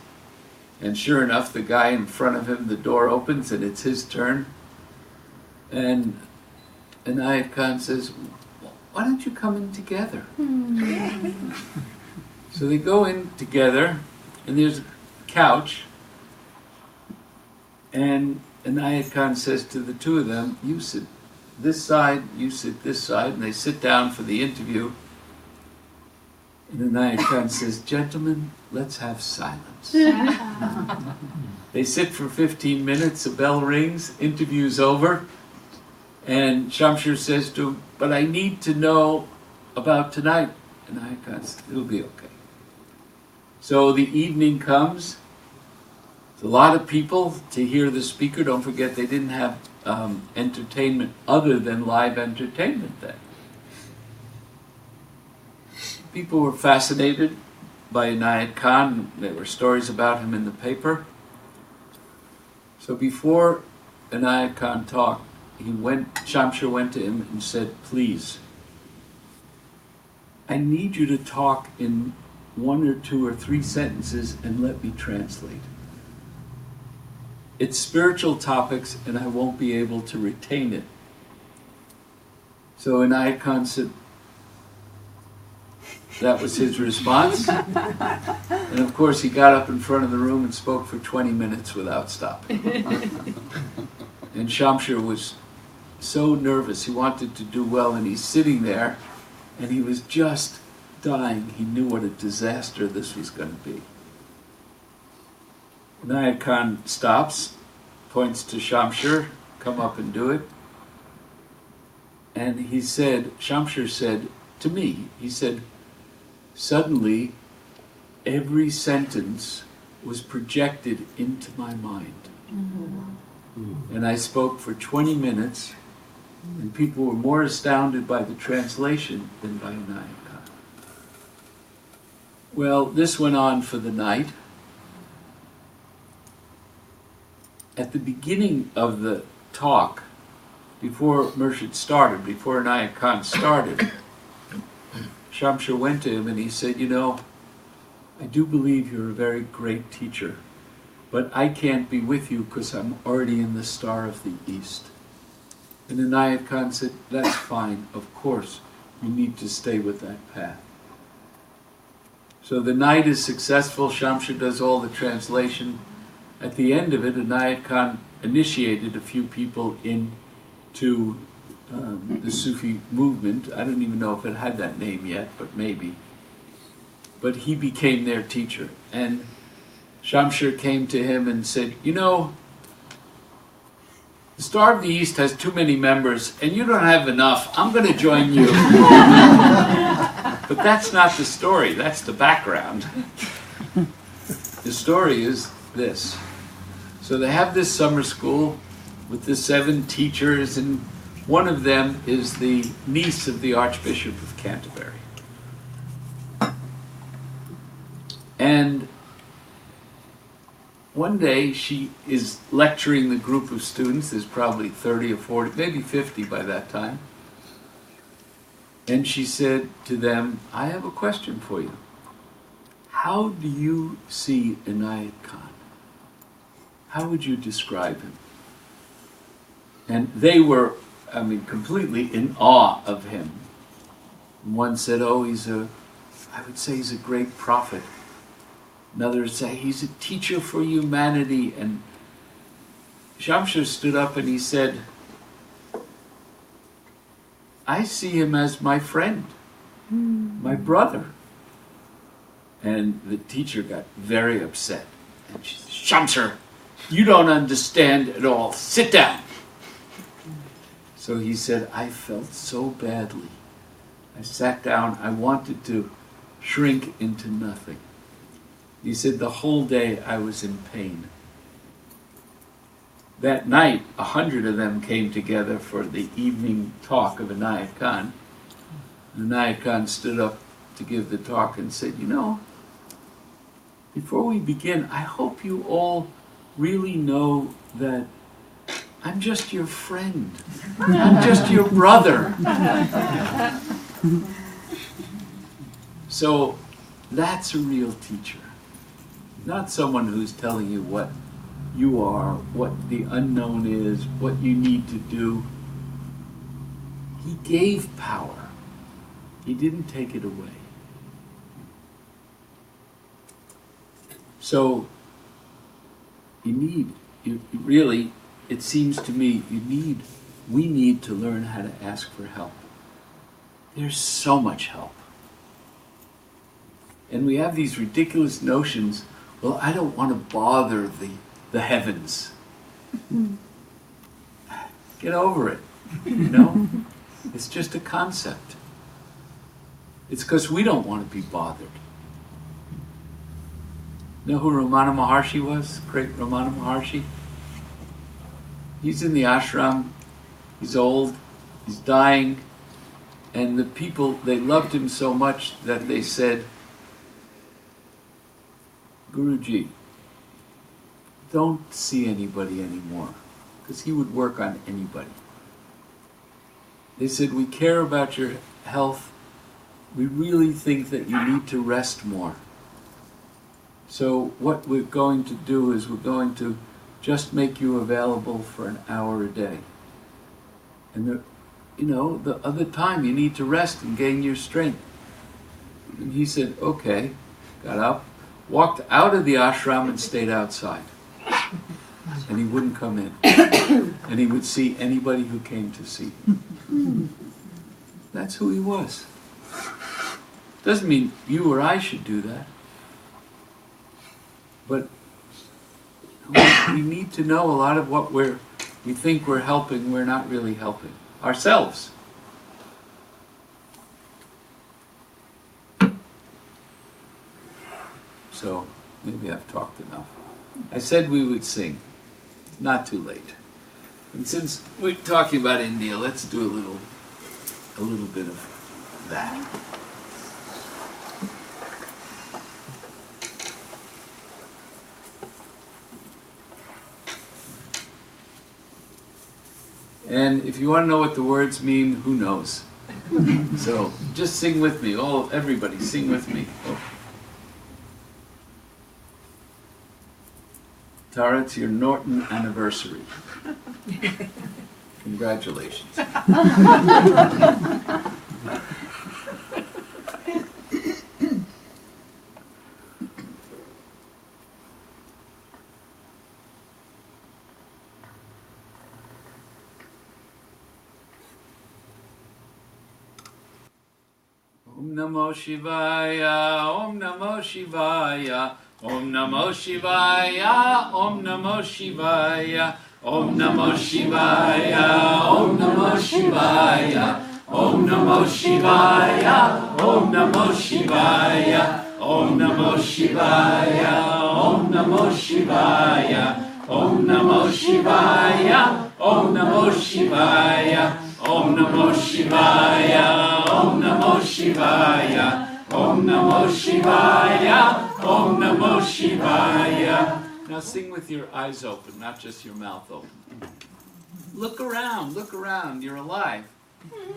And sure enough, the guy in front of him, the door opens and it's his turn. And Inayat Khan says, why don't you come in together? So they go in together, and there's a couch, and Inayat Khan says to the two of them, you sit this side, you sit this side, and they sit down for the interview. And Inayat Khan says, gentlemen, let's have silence. They sit for 15 minutes, a bell rings, interview's over, and Shamshir says to him, but I need to know about tonight. And Inayat Khan says, it'll be okay. So the evening comes. There's a lot of people to hear the speaker. Don't forget, they didn't have entertainment other than live entertainment then. People were fascinated by Inayat Khan. There were stories about him in the paper. So before Inayat Khan talked, Shamshir went to him and said, please, I need you to talk in 1 or 2 or 3 sentences and let me translate. It's spiritual topics and I won't be able to retain it. So Inayat Khan said, that was his response. And of course he got up in front of the room and spoke for 20 minutes without stopping. And Shamshir was so nervous, he wanted to do well, and he's sitting there and he was just dying. He knew what a disaster this was going to be. Inayat Khan stops, points to Shamshir, come up and do it. And he said, Shamshir said to me, he said, suddenly every sentence was projected into my mind. And I spoke for 20 minutes, and people were more astounded by the translation than by Inayat Khan. Well, this went on for the night. At the beginning of the talk, before Murshid started, before Inayat Khan started, Shamshir went to him and he said, you know, I do believe you're a very great teacher, but I can't be with you because I'm already in the Star of the East. And Inayat Khan said, that's fine, of course, you need to stay with that path. So the night is successful, Shamshir does all the translation. At the end of it, Inayat Khan initiated a few people into the Sufi movement. I don't even know if it had that name yet, but maybe. But he became their teacher. And Shamshir came to him and said, you know, the Star of the East has too many members, and you don't have enough. I'm going to join you. But that's not the story. That's the background. The story is this. So they have this summer school with the 7 teachers, and one of them is the niece of the Archbishop of Canterbury. And one day she is lecturing the group of students. There's probably 30 or 40, maybe 50 by that time. And she said to them, I have a question for you. How do you see Inayat Khan? How would you describe him? And they were, completely in awe of him. One said, oh, I would say he's a great prophet. Another would say, he's a teacher for humanity. And Shamshir stood up and he said, I see him as my friend, my brother. And the teacher got very upset. And she said, Shamshir, you don't understand at all. Sit down. So he said, I felt so badly. I sat down. I wanted to shrink into nothing. He said, the whole day I was in pain. That night, 100 of them came together for the evening talk of Inayat Khan. And Inayat Khan stood up to give the talk and said, you know, before we begin, I hope you all really know that I'm just your friend. I'm just your brother. So that's a real teacher. not someone who's telling you what you are, what the unknown is, what you need to do. He gave power. He didn't take it away. So really, it seems to me, we need to learn how to ask for help. There's so much help. And we have these ridiculous notions, well, I don't want to bother the heavens. Get over it, It's just a concept. It's because we don't want to be bothered. You know who Ramana Maharshi was? Great Ramana Maharshi? He's in the ashram, he's old, he's dying, and the people, they loved him so much that they said, Guruji, don't see anybody anymore, because he would work on anybody. They said, we care about your health, we really think that you need to rest more. So what we're going to do is we're going to just make you available for an hour a day. And the other time you need to rest and gain your strength. And he said, okay, got up, walked out of the ashram and stayed outside. And he wouldn't come in. And he would see anybody who came to see him. That's who he was. Doesn't mean you or I should do that. But we need to know a lot of what we think we're helping, we're not really helping ourselves. So, maybe I've talked enough. I said we would sing. Not too late. And since we're talking about India, let's do a little bit of that. And if you want to know what the words mean, who knows? So just sing with me. Everybody, sing with me. Tara, it's your Norton anniversary. Congratulations. Om Namo Shivaya, Om Namo Shivaya, Om Namo Shivaya, Om Namo Shivaya, Om Namo Shivaya, Om Namo Shivaya, Om Namo Shivaya, Om Namo Shivaya, Om Namo Shivaya, Om Namo Shivaya, Om Namo Shivaya, Om Namo Shivaya, Om Namo Shivaya, Om Namo Shivaya, Om Namo Shivaya, Om Namo Shivaya. Now sing with your eyes open, not just your mouth open. Look around, you're alive.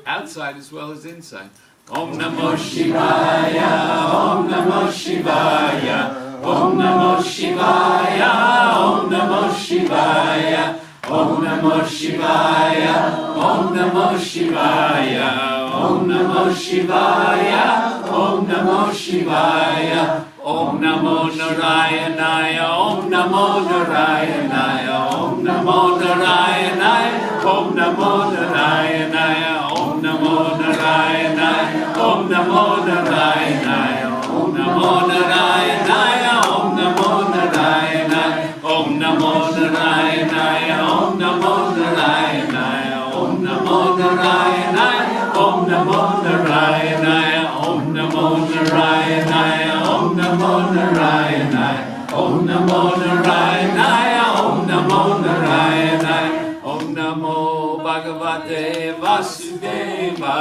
Outside as well as inside. Om Namo Shivaya, Om Namo Shivaya, Om Namo Shivaya, Om Namo Shivaya, Om Namo Shivaya, Om Namo Shivaya, Om Namo Shivaya, Om Namo Shivaya, Om Namo Narayanaya, Om Namo Narayanaya, Om Namo Narayanaya, Om Namo Narayanaya, Om Namo Narayanaya, Om Namo Narayanaya, Om Namo Narayanaya, Om Namo Narayanaya, Om Namo Narayanaya, Om Namo Narayanaya, Om Namo Narayanaya, Om Namo Narayanaya, Om Namo Narayanaya, Om Namo Narayanaya, Om Namo Narayanaya, Om Namo Narayanaya, Om Namo Bhagavate Vasudevaya,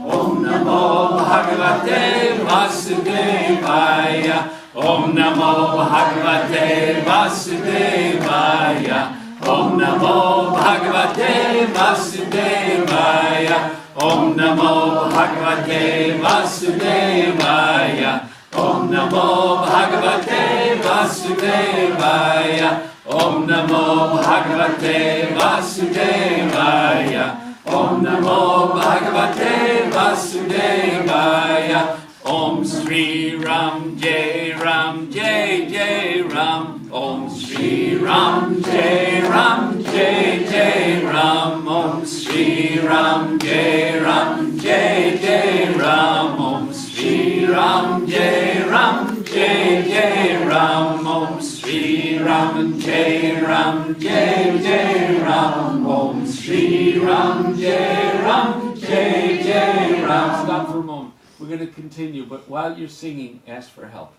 Om Namo Bhagavate Vasudevaya, Om Namo Bhagavate Vasudevaya, Om Namo Bhagavate Vasudevaya, Om Namo Bhagavate Vasudevaya, Om Namo Bhagavate Bhagavate Vasudevaya. Om Namo Bhagavate Vasudevaya. Om Namo Bhagavate Vasudevaya. Om Sri Ram Jai Ram Jai Jai Ram. Om Sri Ram Jai Ram Jai Jai Ram. Om Sri Ram Jai Ram Jai Jai Ram. Om Sri Ram Jai Ram Jai Jai Ram. Om Sri Ram Jai Ram Jai Jai Ram. Om Sri Ram Jai Ram Jai Jai Ram. Stop for a moment. We're going to continue, but while you're singing, ask for help.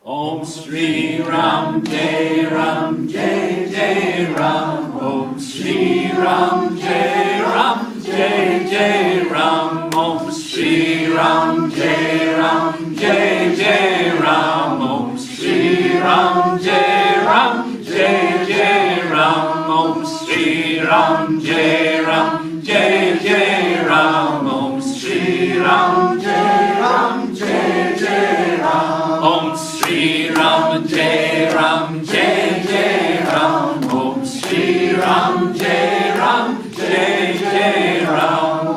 Om Sri Ram Jai Ram Jai Jai Ram. Om Sri Ram Jai Ram Jai Jai Ram. Om Sri Ram Jai Ram Jai Jai Ram. Om Sri Ram Jai Ram Jai Jai Ram. Om Sri Ram Jai Ram Jai Jai Ram. Om Sri Ram Jai Ram Jai Jai Ram. Om Sri Ram Jai Ram Jai Jai Ram. Om Sri Ram Jai Ram Jai Jai Ram.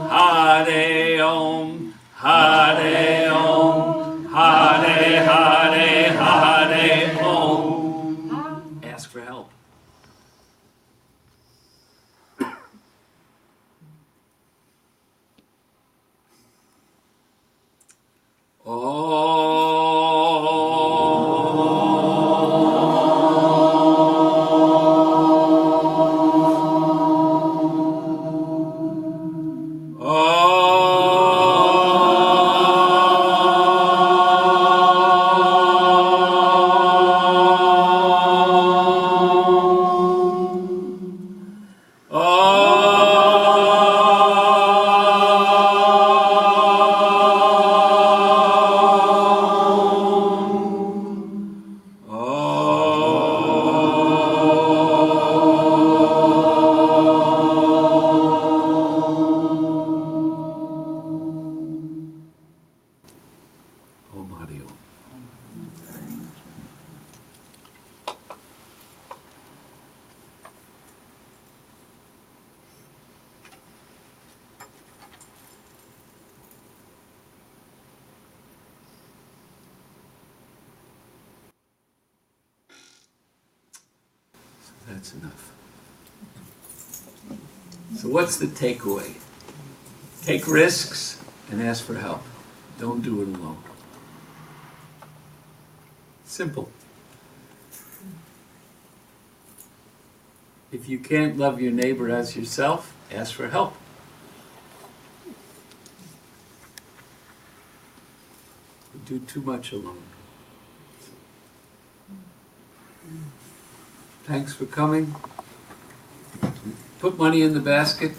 Hare Om, Hare Om, Hare Hare Hare Om. Ask for help. That's enough. So what's the takeaway? Take risks and ask for help. Don't do it alone. Simple. If you can't love your neighbor as yourself, ask for help. You do too much alone. Thanks for coming. Put money in the basket.